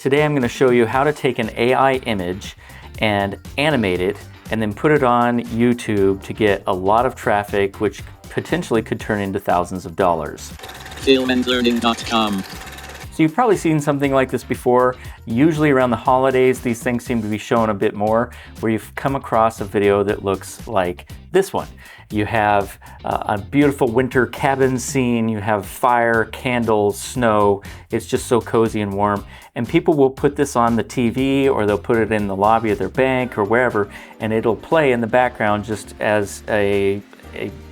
Today I'm going to show you how to take an AI image and animate it and then put it on YouTube to get a lot of traffic, which potentially could turn into thousands of dollars. Filmandlearning.com. So you've probably seen something like this before. Usually around the holidays, these things seem to be shown a bit more, where you've come across a video that looks like this one. You have a beautiful winter cabin scene, you have fire, candles, snow. It's just so cozy and warm. And people will put this on the TV, or they'll put it in the lobby of their bank or wherever, and it'll play in the background just as a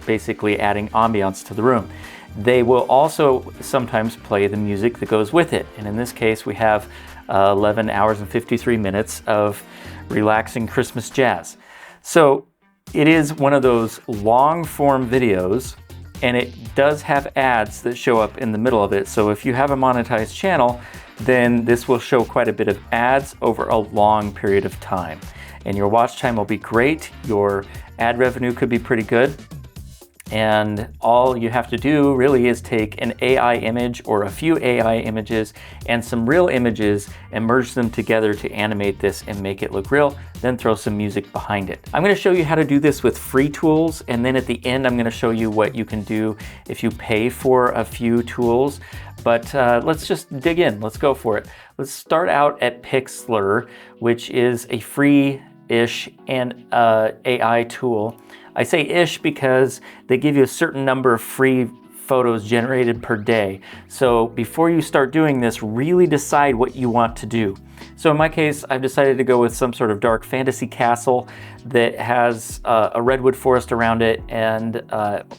basically adding ambiance to the room. They will also sometimes play the music that goes with it. And in this case, we have 11 hours and 53 minutes of relaxing Christmas jazz. So it is one of those long form videos, and it does have ads that show up in the middle of it. So if you have a monetized channel, then this will show quite a bit of ads over a long period of time. And your watch time will be great. Your ad revenue could be pretty good. And all you have to do really is take an AI image or a few AI images and some real images and merge them together to animate this and make it look real, then throw some music behind it. I'm going to show you how to do this with free tools, and then at the end I'm going to show you what you can do if you pay for a few tools. But let's just dig in. Let's go for it. Let's start out at Pixlr, which is a free-ish and AI tool. I say ish because they give you a certain number of free photos generated per day. So before you start doing this, really decide what you want to do. So in my case, I've decided to go with some sort of dark fantasy castle that has a redwood forest around it and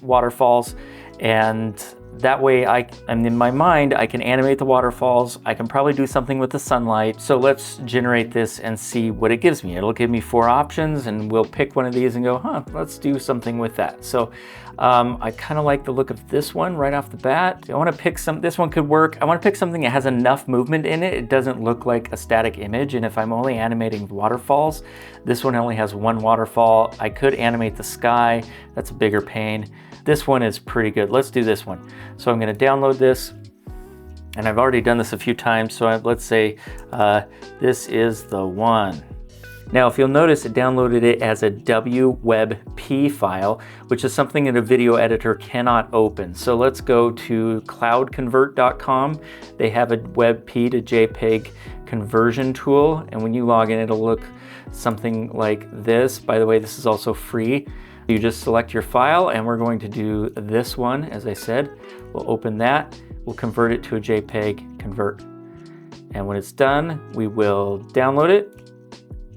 waterfalls. And that way, in my mind, I can animate the waterfalls. I can probably do something with the sunlight. So let's generate this and see what it gives me. It'll give me 4 options, and we'll pick one of these and go, let's do something with that. So I kind of like the look of this one right off the bat. I want to pick this one could work. I want to pick something that has enough movement in it. It doesn't look like a static image. And if I'm only animating waterfalls, this one only has one waterfall. I could animate the sky. That's a bigger pain. This one is pretty good. Let's do this one. So I'm going to download this, and I've already done this a few times. So let's say this is the one. Now, if you'll notice, it downloaded it as a WebP file, which is something that a video editor cannot open. So let's go to cloudconvert.com. They have a WebP to JPEG conversion tool, and when you log in, it'll look something like this. By the way, this is also free. You just select your file, and we're going to do this one. As I said, we'll open that, we'll convert it to a JPEG convert. And when it's done, we will download it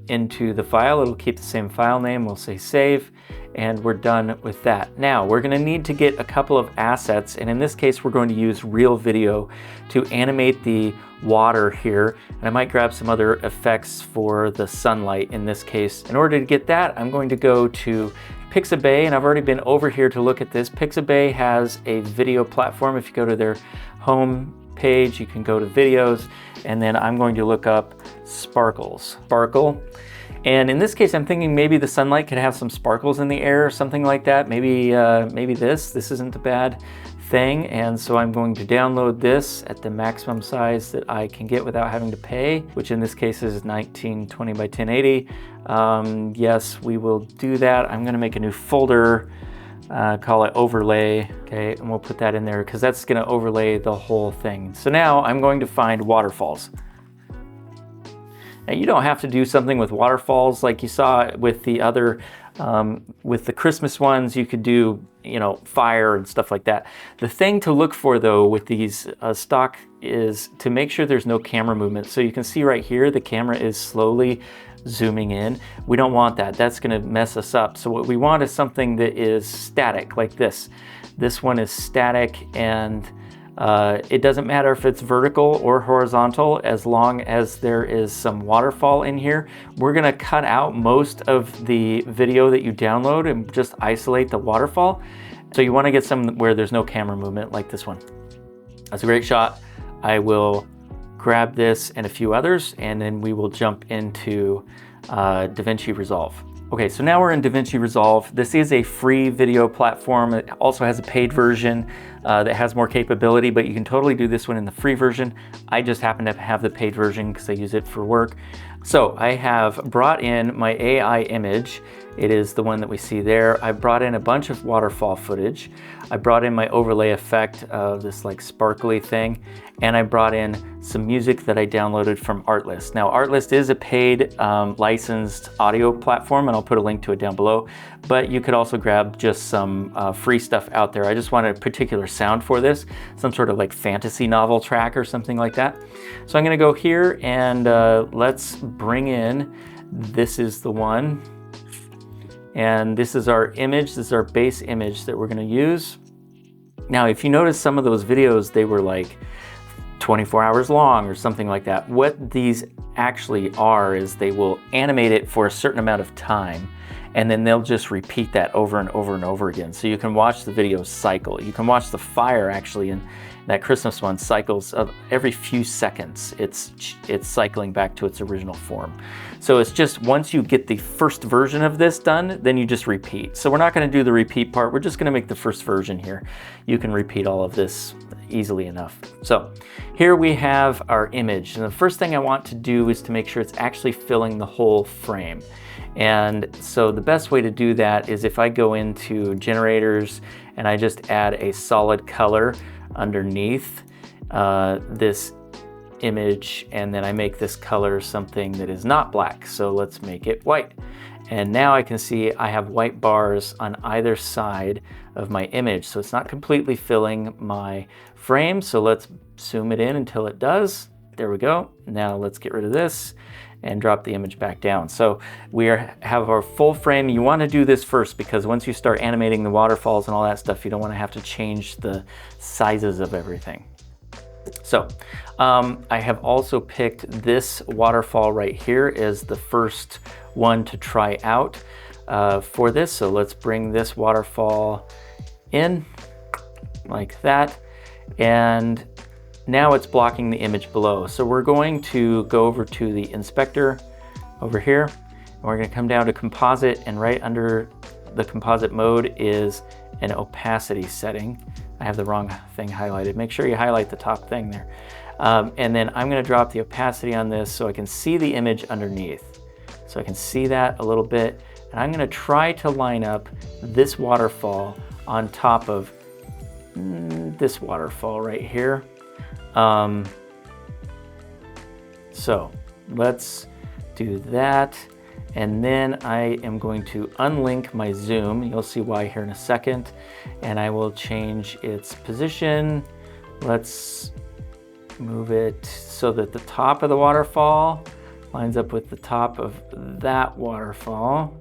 into the file. It'll keep the same file name. We'll say save, and we're done with that. Now we're going to need to get a couple of assets, and in this case we're going to use real video to animate the water here, and I might grab some other effects for the sunlight in this case. In order to get that, I'm going to go to Pixabay, and I've already been over here to look at this. Pixabay has a video platform. If you go to their home page, you can go to videos, and then I'm going to look up sparkles. Sparkle. And in this case, I'm thinking maybe the sunlight could have some sparkles in the air or something like that. Maybe this isn't a bad thing. And so I'm going to download this at the maximum size that I can get without having to pay, which in this case is 1920 by 1080. Yes, we will do that. I'm going to make a new folder, call it overlay. Okay, and we'll put that in there because that's going to overlay the whole thing. So now I'm going to find waterfalls. Now you don't have to do something with waterfalls like you saw with the other, with the Christmas ones. You could do, fire and stuff like that. The thing to look for though with these stock is to make sure there's no camera movement. So you can see right here, the camera is slowly zooming in. We don't want that. That's going to mess us up. So what we want is something that is static like this. This one is static, and it doesn't matter if it's vertical or horizontal as long as there is some waterfall in here. We're going to cut out most of the video that you download and just isolate the waterfall. So you want to get some where there's no camera movement like this one. That's a great shot. I will grab this and a few others, and then we will jump into DaVinci Resolve. Okay, so now we're in DaVinci Resolve. This is a free video platform. It also has a paid version. that has more capability, but you can totally do this one in the free version. I just happen to have the paid version because I use it for work. So I have brought in my AI image. It is the one that we see there. I brought in a bunch of waterfall footage. I brought in my overlay effect of this like sparkly thing, and I brought in some music that I downloaded from Artlist. Now Artlist is a paid licensed audio platform, and I'll put a link to it down below, but you could also grab just some free stuff out there. I just wanted a particular sound for this, some sort of like fantasy novel track or something like that. So I'm gonna go here and let's bring in, this is the one. And this is our image, this is our base image that we're gonna use. Now, if you notice some of those videos, they were like 24 hours long or something like that. What these actually are is they will animate it for a certain amount of time, and then they'll just repeat that over and over and over again. So you can watch the video cycle. You can watch the fire actually in that Christmas one cycles of every few seconds. It's cycling back to its original form. So it's just once you get the first version of this done, then you just repeat. So we're not gonna do the repeat part. We're just gonna make the first version here. You can repeat all of this easily enough. So here we have our image. And the first thing I want to do is to make sure it's actually filling the whole frame. And so the best way to do that is if I go into generators and I just add a solid color underneath this image, and then I make this color something that is not black. So let's make it white. And now I can see I have white bars on either side of my image. So it's not completely filling my frame. So let's zoom it in until it does. There we go. Now let's get rid of this and drop the image back down. So we have our full frame. You want to do this first because once you start animating the waterfalls and all that stuff, you don't want to have to change the sizes of everything. So I have also picked this waterfall right here as the first one to try out for this. So let's bring this waterfall in like that. And now it's blocking the image below. So we're going to go over to the inspector over here, and we're going to come down to composite, and right under the composite mode is an opacity setting. I have the wrong thing highlighted. Make sure you highlight the top thing there. And then I'm going to drop the opacity on this so I can see the image underneath. So I can see that a little bit, and I'm going to try to line up this waterfall on top of this waterfall right here. So let's do that, and then I am going to unlink my zoom. You'll see why here in a second, and I will change its position. Let's move it so that the top of the waterfall lines up with the top of that waterfall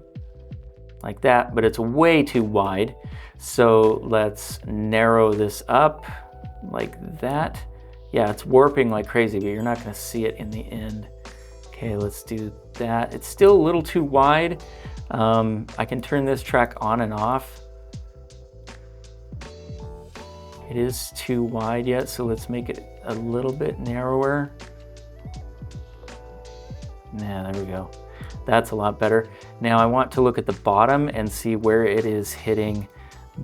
like that, but it's way too wide. So let's narrow this up like that. Yeah, it's warping like crazy, but you're not gonna see it in the end. Okay, let's do that. It's still a little too wide. I can turn this track on and off. It is too wide yet, so let's make it a little bit narrower. Yeah, there we go. That's a lot better. Now I want to look at the bottom and see where it is hitting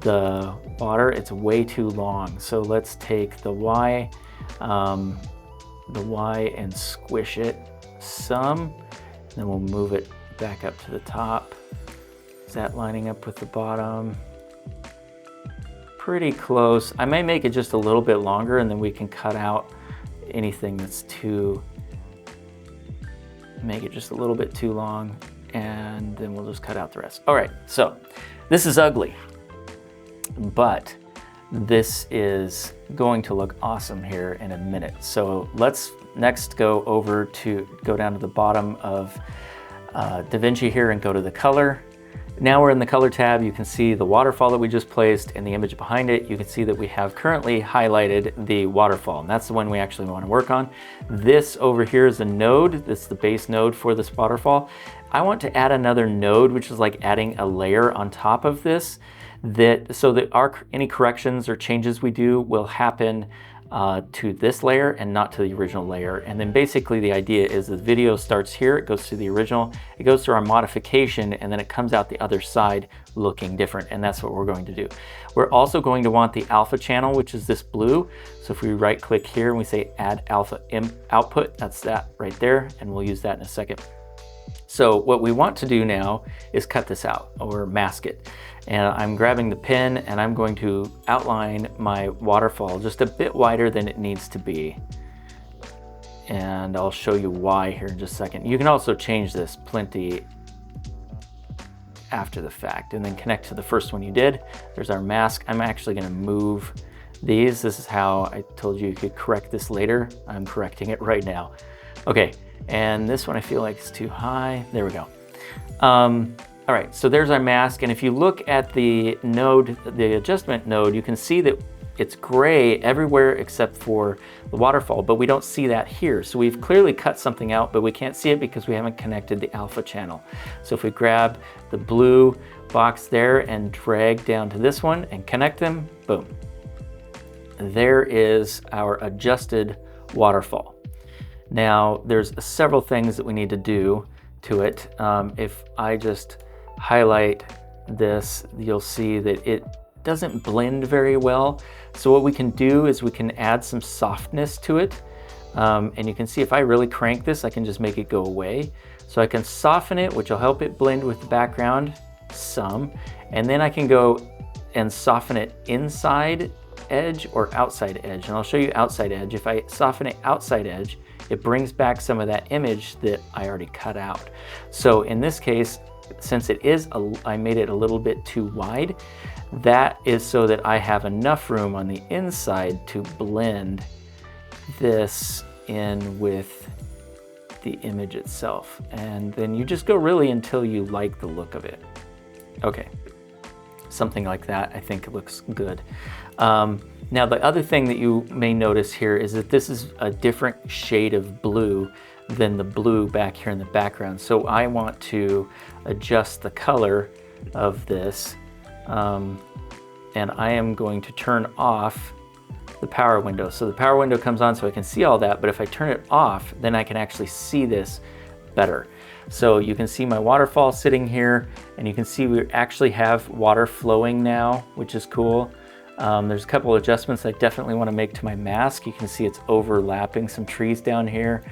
the water. It's way too long. So let's take the Y and squish it some. Then we'll move it back up to the top. Is that lining up with the bottom? Pretty close. I may make it just a little bit longer, and then we can cut out anything that's too, make it just a little bit too long, and then we'll just cut out the rest. All right, so this is ugly, but this is going to look awesome here in a minute. So let's next go down to the bottom of DaVinci here and go to the color. Now we're in the color tab. You can see the waterfall that we just placed and the image behind it. You can see that we have currently highlighted the waterfall, and that's the one we actually want to work on. This over here is a node. This is the base node for this waterfall. I want to add another node, which is like adding a layer on top of this, so that any corrections or changes we do will happen to this layer and not to the original layer. And then basically the idea is the video starts here, it goes to the original, it goes through our modification, and then it comes out the other side looking different, and that's what we're going to do. We're also going to want the alpha channel, which is this blue. So if we right click here and we say add alpha output, that's that right there, and we'll use that in a second. So what we want to do now is cut this out or mask it. And I'm grabbing the pen and I'm going to outline my waterfall just a bit wider than it needs to be. And I'll show you why here in just a second. You can also change this plenty after the fact and then connect to the first one you did. There's our mask. I'm actually going to move these. This is how I told you could correct this later. I'm correcting it right now. Okay, and this one I feel like is too high. There we go. All right, so there's our mask, and if you look at the node, the adjustment node, you can see that it's gray everywhere except for the waterfall, but we don't see that here. So we've clearly cut something out, but we can't see it because we haven't connected the alpha channel. So if we grab the blue box there and drag down to this one and connect them, boom. There is our adjusted waterfall. Now, there's several things that we need to do to it. If I just highlight this, you'll see that it doesn't blend very well. So what we can do is we can add some softness to it. And you can see if I really crank this, I can just make it go away. So I can soften it, which will help it blend with the background some. And then I can go and soften it inside edge or outside edge. And I'll show you outside edge. If I soften it outside edge, it brings back some of that image that I already cut out. So in this case, since it is, I made it a little bit too wide, that is so that I have enough room on the inside to blend this in with the image itself. And then you just go really until you like the look of it. Okay, something like that I think looks good. Now the other thing that you may notice here is that this is a different shade of blue than the blue back here in the background. So I want to adjust the color of this, and I am going to turn off the power window. So the power window comes on so I can see all that, but if I turn it off, then I can actually see this better. So you can see my waterfall sitting here, and you can see we actually have water flowing now, which is cool. There's a couple adjustments I definitely want to make to my mask. You can see it's overlapping some trees down here,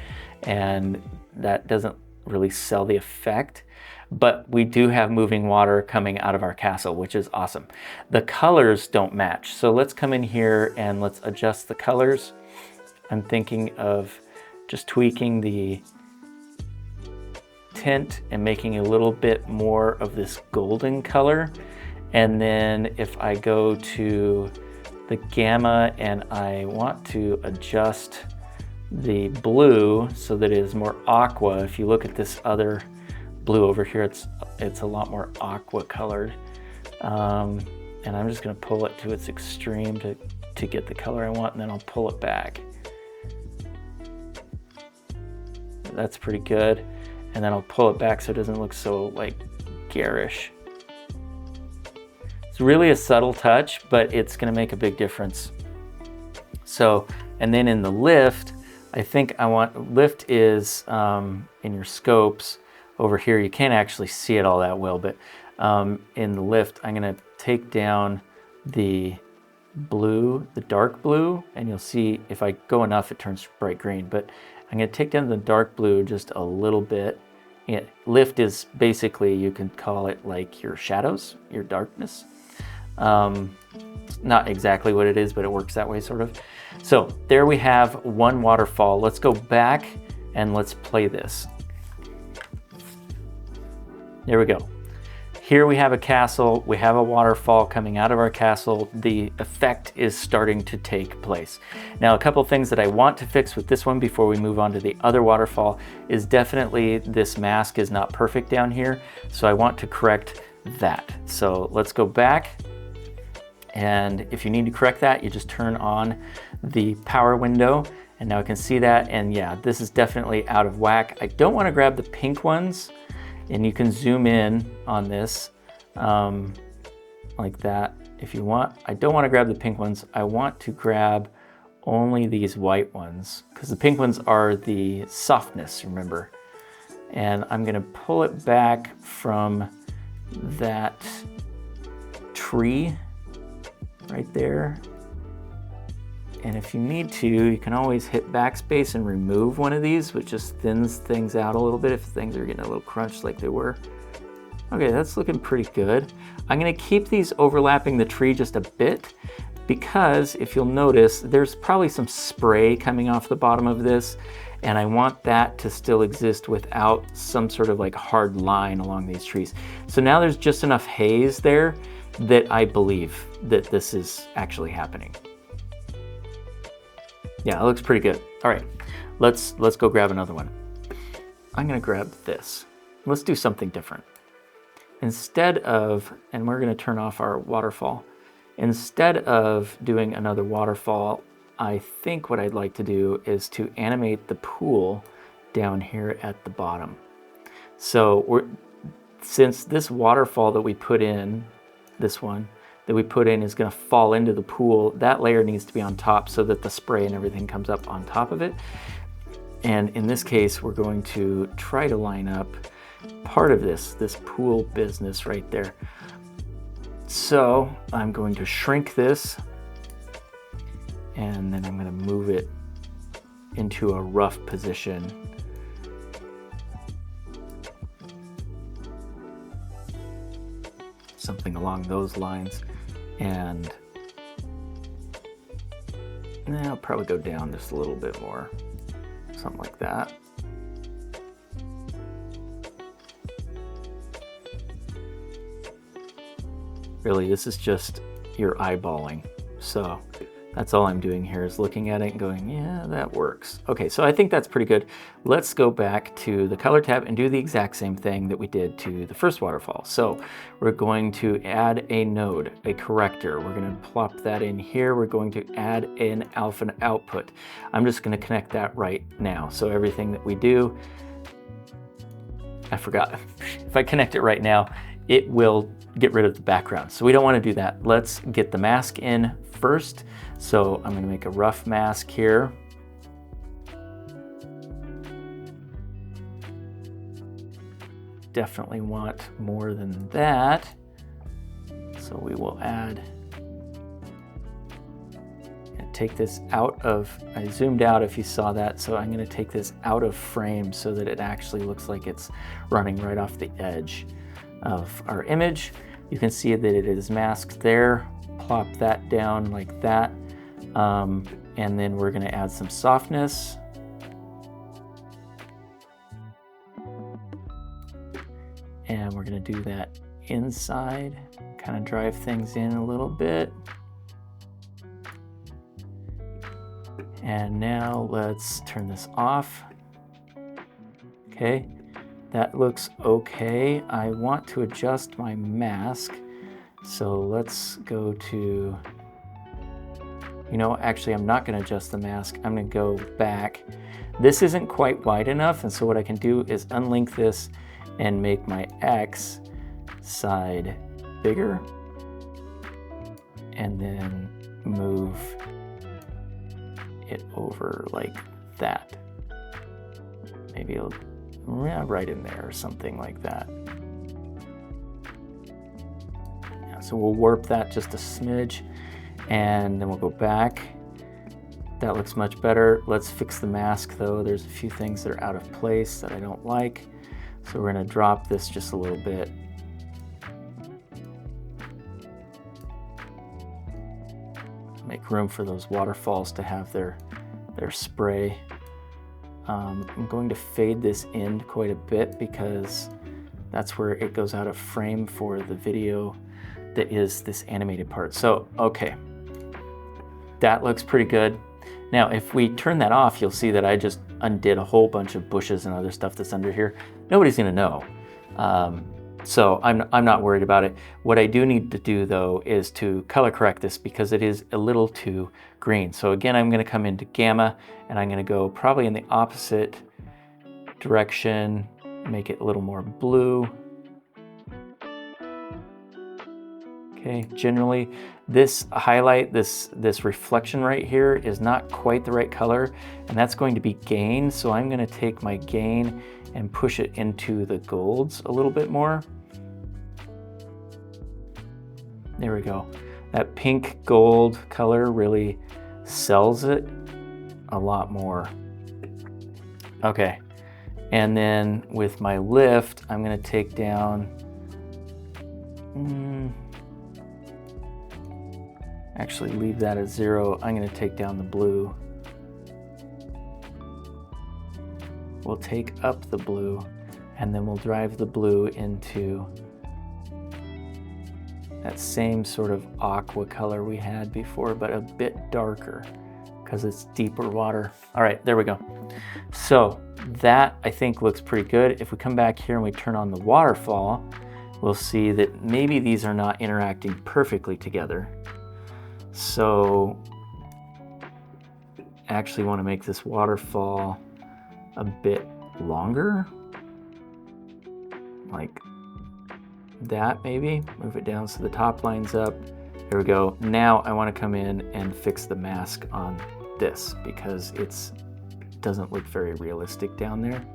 and that doesn't really sell the effect. But we do have moving water coming out of our castle, which is awesome. The colors don't match. So let's come in here and let's adjust the colors. I'm thinking of just tweaking the tint and making a little bit more of this golden color. And then if I go to the gamma and I want to adjust the blue so that it is more aqua, if you look at this other blue over here, it's a lot more aqua colored. And I'm just gonna pull it to its extreme to get the color I want, and then I'll pull it back. That's pretty good. And then I'll pull it back so it doesn't look so like garish. It's really a subtle touch, but it's gonna make a big difference. So, and then in the lift, I think lift is in your scopes over here. You can't actually see it all that well, but in the lift, I'm gonna take down the blue, the dark blue, and you'll see if I go enough, it turns bright green, but I'm gonna take down the dark blue just a little bit. Lift is basically, you can call it like your shadows, your darkness. Not exactly what it is, but it works that way sort of. So there we have one waterfall. Let's go back and let's play this. There we go. Here we have a castle, we have a waterfall coming out of our castle. The effect is starting to take place. Now, a couple things that I want to fix with this one before we move on to the other waterfall is definitely this mask is not perfect down here. So I want to correct that. So let's go back. And if you need to correct that, you just turn on the power window, and now I can see that. And yeah, this is definitely out of whack. I don't want to grab the pink ones, and you can zoom in on this like that if you want. I don't want to grab the pink ones. I want to grab only these white ones, because the pink ones are the softness, remember. And I'm gonna pull it back from that tree right there. And if you need to, you can always hit backspace and remove one of these, which just thins things out a little bit if things are getting a little crunched like they were. Okay, that's looking pretty good. I'm gonna keep these overlapping the tree just a bit, because if you'll notice, there's probably some spray coming off the bottom of this, and I want that to still exist without some sort of like hard line along these trees. So now there's just enough haze there that I believe that this is actually happening. Yeah, it looks pretty good. All right, let's go grab another one. I'm gonna grab this. Let's do something different. Instead of, and we're gonna turn off our waterfall. Instead of doing another waterfall, I think what I'd like to do is to animate the pool down here at the bottom. So since this waterfall that we put in, this one, that we put in is going to fall into the pool, that layer needs to be on top so that the spray and everything comes up on top of it. And in this case, we're going to try to line up part of this pool business right there. So I'm going to shrink this, and then I'm going to move it into a rough position. Something along those lines. And I'll probably go down just a little bit more, something like that. Really, this is just your eyeballing. So that's all I'm doing here is looking at it and going, yeah, that works. Okay, so I think that's pretty good. Let's go back to the color tab and do the exact same thing that we did to the first waterfall. So we're going to add a node, a corrector. We're going to plop that in here. We're going to add an alpha output. I'm just going to connect that right now. So everything that we do, I forgot. If I connect it right now, it will get rid of the background. So we don't want to do that. Let's get the mask in first. So I'm going to make a rough mask here. Definitely want more than that. So we will add and take this out of, I zoomed out if you saw that. So I'm going to take this out of frame so that it actually looks like it's running right off the edge of our image. You can see that it is masked there. Plop that down like that. And then we're going to add some softness. And we're going to do that inside, kind of drive things in a little bit. And now let's turn this off. Okay, that looks okay. I want to adjust my mask. So let's go to, you know, actually I'm not going to adjust the mask. I'm going to go back. This isn't quite wide enough, and so what I can do is unlink this and make my X side bigger, and then move it over like that. Maybe right in there or something like that. Yeah, so we'll warp that just a smidge, and then we'll go back. That looks much better. Let's fix the mask though. There's a few things that are out of place that I don't like. So we're going to drop this just a little bit. Make room for those waterfalls to have their spray. I'm going to fade this in quite a bit because that's where it goes out of frame for the video that is this animated part. So, okay, that looks pretty good. Now, if we turn that off, you'll see that I just undid a whole bunch of bushes and other stuff that's under here. Nobody's gonna know. So I'm not worried about it. What I do need to do though is to color correct this because it is a little too green. So again, I'm gonna come into gamma and I'm gonna go probably in the opposite direction, make it a little more blue. Okay, generally this highlight, this reflection right here is not quite the right color, and that's going to be gain. So I'm going to take my gain and push it into the golds a little bit more. There we go. That pink gold color really sells it a lot more. Okay, and then with my lift, I'm going to take down, actually leave that at 0. I'm going to take down the blue. We'll take up the blue, and then we'll drive the blue into that same sort of aqua color we had before, but a bit darker because it's deeper water. All right, there we go. So that I think looks pretty good. If we come back here and we turn on the waterfall, we'll see that maybe these are not interacting perfectly together. So I actually want to make this waterfall a bit longer, like that maybe. Move it down so the top line's up. There we go. Now I want to come in and fix the mask on this because it doesn't look very realistic down there.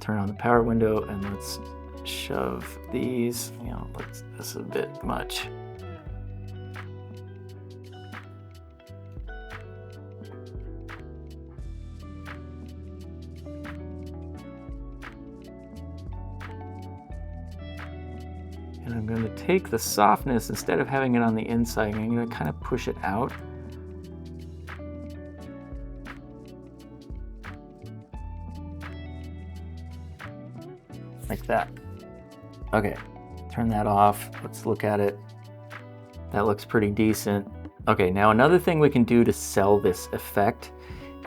Turn on the power window and let's shove these, this is a bit much. And I'm going to take the softness, instead of having it on the inside, I'm going to kind of push it out. Like that. Okay, turn that off. Let's look at it. That looks pretty decent. Okay, now another thing we can do to sell this effect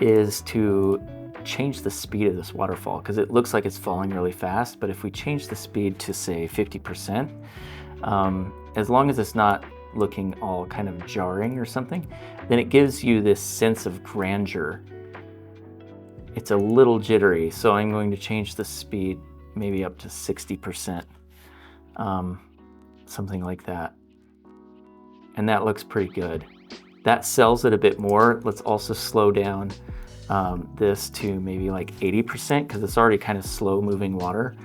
is to change the speed of this waterfall, because it looks like it's falling really fast, but if we change the speed to say 50%, as long as it's not looking all kind of jarring or something, then it gives you this sense of grandeur. It's a little jittery, so I'm going to change the speed maybe up to 60%, something like that. And that looks pretty good. That sells it a bit more. Let's also slow down this to maybe like 80% because it's already kind of slow moving water.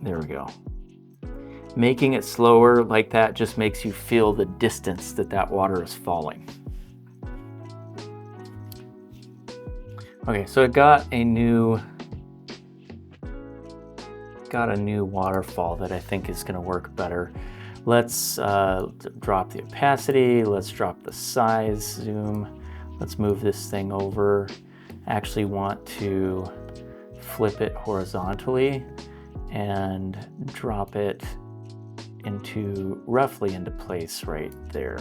There we go. Making it slower like that just makes you feel the distance that water is falling. Okay, so I got a new waterfall that I think is going to work better. Let's drop the opacity, let's drop the size, zoom, let's move this thing over. I actually want to flip it horizontally and drop it roughly into place right there.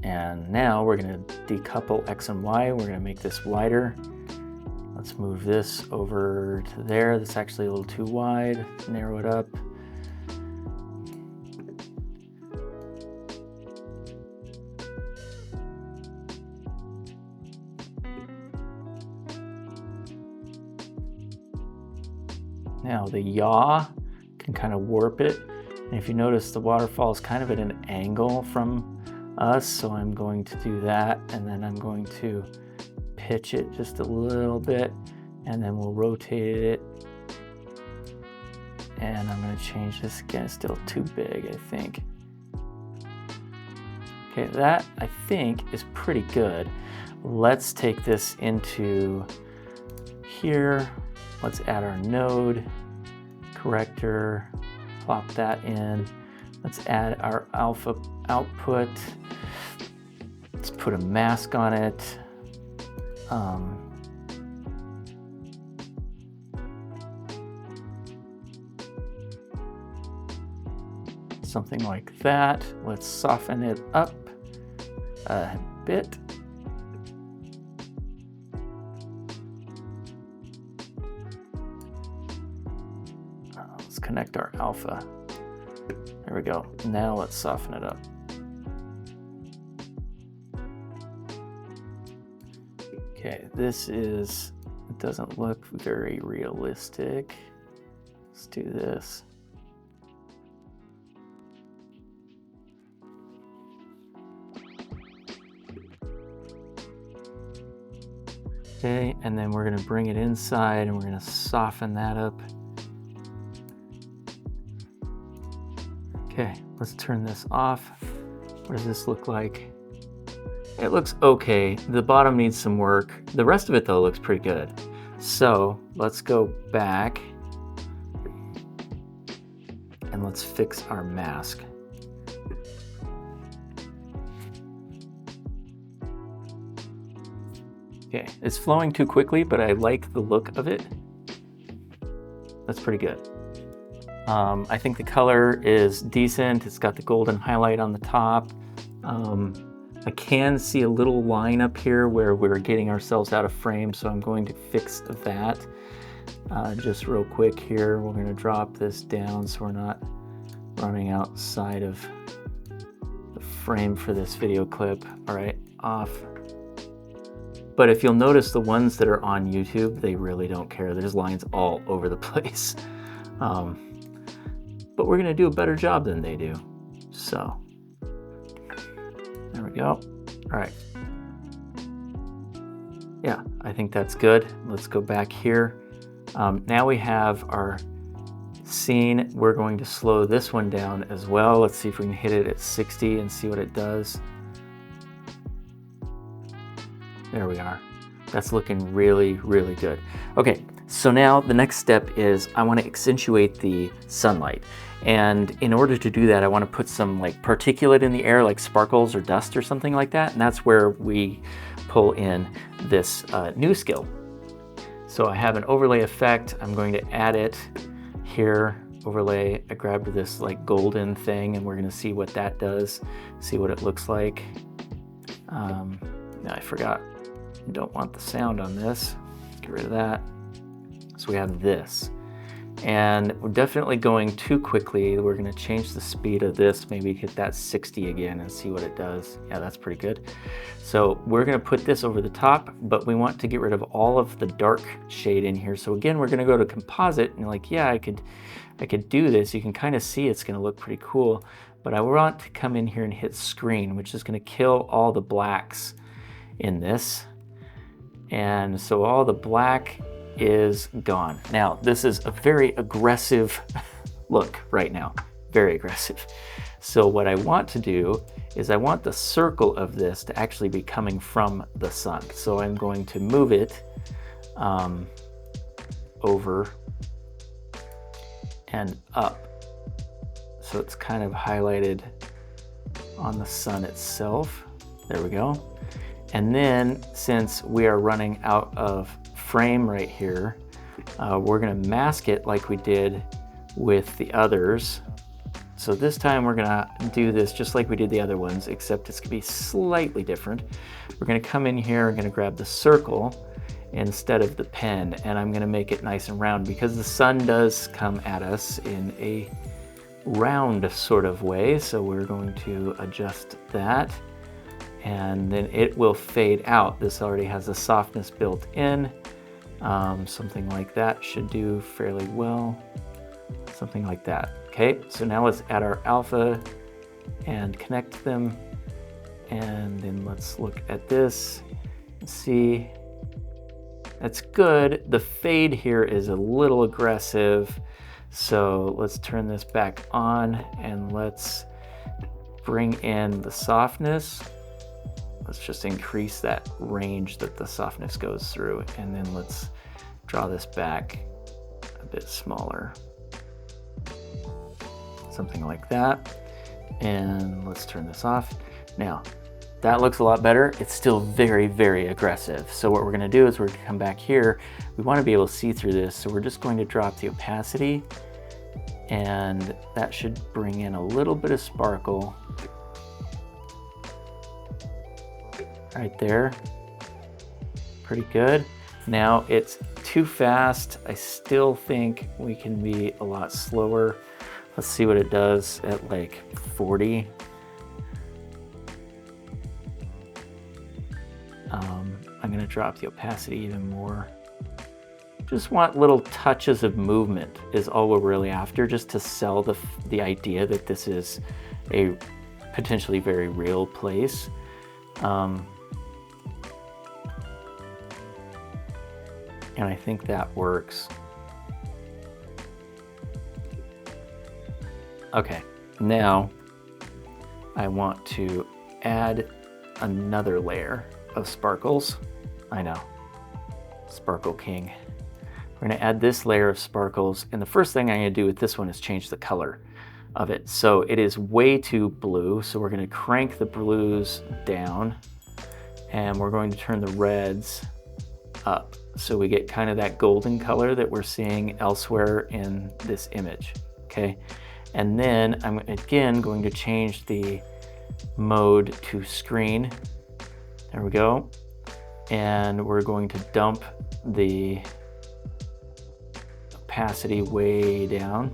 And now we're going to decouple X and Y. We're going to make this wider. Let's move this over to there. That's actually a little too wide. Narrow it up. Now the yaw can kind of warp it. And if you notice, the waterfall is kind of at an angle from us, so I'm going to do that, and then I'm going to pitch it just a little bit, and then we'll rotate it. And I'm going to change this again. It's still too big, I think. Okay, that I think is pretty good. Let's take this into here. Let's add our node corrector, plop that in. Let's add our alpha output. Let's put a mask on it. Something like that. Let's soften it up a bit. Let's connect our alpha. There we go. Now let's soften it up. Okay, it doesn't look very realistic. Let's do this. Okay, and then we're going to bring it inside and we're going to soften that up. Okay, let's turn this off. What does this look like? It looks okay. The bottom needs some work. The rest of it though looks pretty good. So let's go back and let's fix our mask. Okay, it's flowing too quickly, but I like the look of it. That's pretty good. I think the color is decent. It's got the golden highlight on the top. I can see a little line up here where we're getting ourselves out of frame, so I'm going to fix that. Just real quick here, we're going to drop this down so we're not running outside of the frame for this video clip. All right, off. But if you'll notice, the ones that are on YouTube, they really don't care. There's lines all over the place. But we're gonna do a better job than they do. So, there we go. All right. Yeah, I think that's good. Let's go back here. Now we have our scene. We're going to slow this one down as well. Let's see if we can hit it at 60 and see what it does. There we are. That's looking really, really good. Okay, so now the next step is I want to accentuate the sunlight. And in order to do that, I want to put some like particulate in the air, like sparkles or dust or something like that. And that's where we pull in this new skill. So I have an overlay effect. I'm going to add it here. Overlay, I grabbed this like golden thing and we're going to see what that does, see what it looks like. No, I forgot. I don't want the sound on this. Let's get rid of that. So we have this. And we're definitely going too quickly. We're going to change the speed of this, maybe hit that 60 again and see what it does. Yeah, that's pretty good. So we're going to put this over the top, but we want to get rid of all of the dark shade in here. So again, we're going to go to composite and like, yeah, I could do this. You can kind of see it's going to look pretty cool, but I want to come in here and hit screen, which is going to kill all the blacks in this. And so all the black is gone. Now, this is a very aggressive look right now, very aggressive. So what I want to do is I want the circle of this to actually be coming from the sun. So I'm going to move it over and up. So it's kind of highlighted on the sun itself. There we go. And then since we are running out of frame right here, we're going to mask it like we did with the others. So this time we're going to do this just like we did the other ones, except it's going to be slightly different. We're going to come in here and going to grab the circle instead of the pen, and I'm going to make it nice and round because the sun does come at us in a round sort of way. So we're going to adjust that. And then it will fade out. This already has a softness built in. Something like that should do fairly well. Something like that. Okay, so now let's add our alpha and connect them. And then let's look at this and see. That's good. The fade here is a little aggressive. So let's turn this back on and let's bring in the softness. Let's just increase that range that the softness goes through, and then let's draw this back a bit smaller. Something like that. And let's turn this off. Now, that looks a lot better. It's still very, very aggressive. So what we're gonna do is we're gonna come back here. We wanna be able to see through this, so we're just going to drop the opacity, and that should bring in a little bit of sparkle. Right there, pretty good. Now it's too fast. I still think we can be a lot slower. Let's see what it does at like 40. I'm gonna drop the opacity even more, just want little touches of movement is all we're really after, just to sell the idea that this is a potentially very real place. And I think that works. Okay, now I want to add another layer of sparkles. I know, Sparkle King. We're gonna add this layer of sparkles, and the first thing I'm gonna do with this one is change the color of it. So it is way too blue, so we're gonna crank the blues down, and we're going to turn the reds up, so we get kind of that golden color that we're seeing elsewhere in this image, okay? And then I'm again going to change the mode to screen. There we go. And we're going to dump the opacity way down.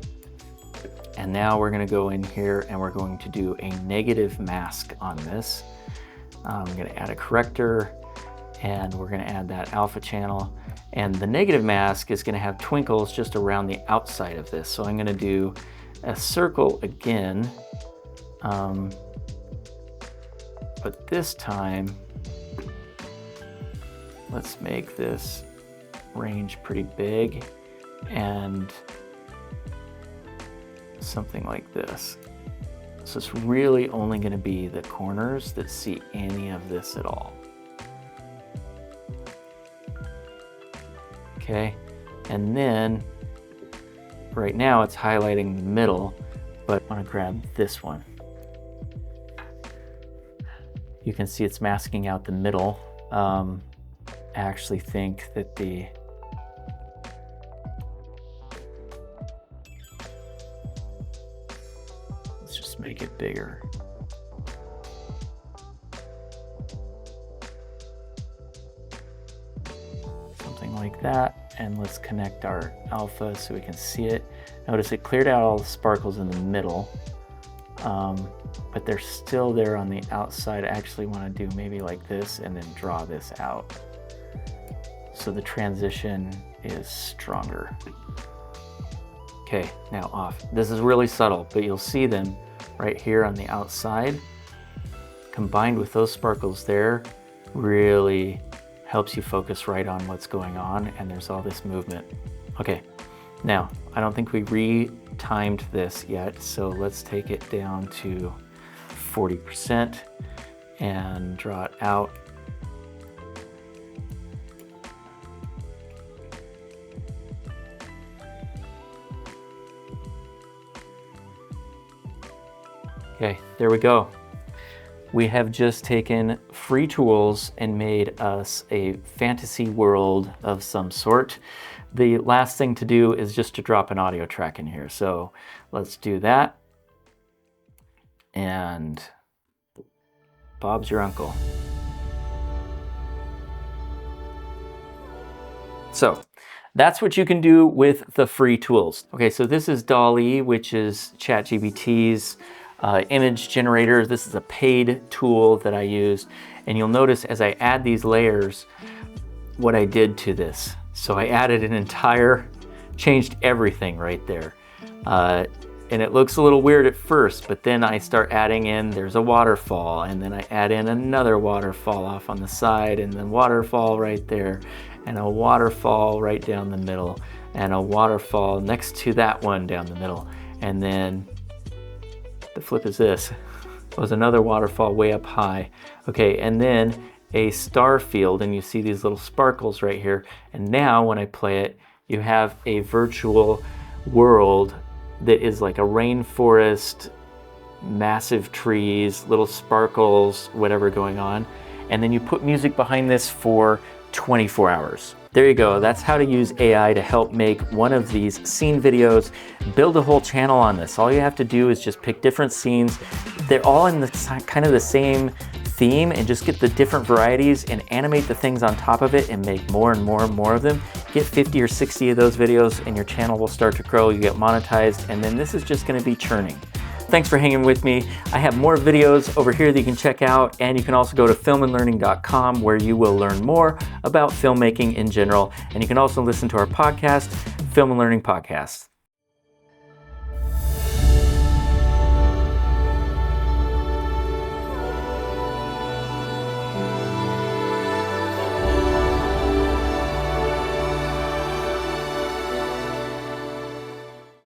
And now we're going to go in here and we're going to do a negative mask on this. I'm going to add a corrector, and we're going to add that alpha channel. And the negative mask is going to have twinkles just around the outside of this. So I'm going to do a circle again, but this time let's make this range pretty big and something like this. So it's really only going to be the corners that see any of this at all. Okay, and then right now it's highlighting the middle, but I want to grab this one. You can see it's masking out the middle. I actually think that let's just make it bigger. Something like that. And let's connect our alpha so we can see it. Notice it cleared out all the sparkles in the middle, but they're still there on the outside. I actually want to do maybe like this and then draw this out, so the transition is stronger. Okay, now off. This is really subtle, but you'll see them right here on the outside. Combined with those sparkles there, really helps you focus right on what's going on, and there's all this movement. Okay, now I don't think we re-timed this yet, so let's take it down to 40% and draw it out. Okay, there we go. We have just taken free tools and made us a fantasy world of some sort. The last thing to do is just to drop an audio track in here. So let's do that. And Bob's your uncle. So that's what you can do with the free tools. Okay, so this is DALL-E, which is ChatGPT's image generator. This is a paid tool that I used, and you'll notice as I add these layers what I did to this. So I added an entire, changed everything right there, and it looks a little weird at first, but then I start adding in, there's a waterfall, and then I add in another waterfall off on the side, and then waterfall right there, and a waterfall right down the middle, and a waterfall next to that one down the middle, and then the flip is this. Was another waterfall way up high. Okay, and then a star field, and you see these little sparkles right here. And now when I play it, you have a virtual world that is like a rainforest, massive trees, little sparkles, whatever going on. And then you put music behind this for 24 hours. There you go. That's how to use AI to help make one of these scene videos. Build a whole channel on this. All you have to do is just pick different scenes. They're all in the kind of the same theme, and just get the different varieties and animate the things on top of it and make more and more and more of them. Get 50 or 60 of those videos and your channel will start to grow. You get monetized, and then this is just going to be churning. thanks for hanging with me. I have more videos over here that you can check out, and you can also go to filmandlearning.com where you will learn more about filmmaking in general. And you can also listen to our podcast, Film and Learning Podcast.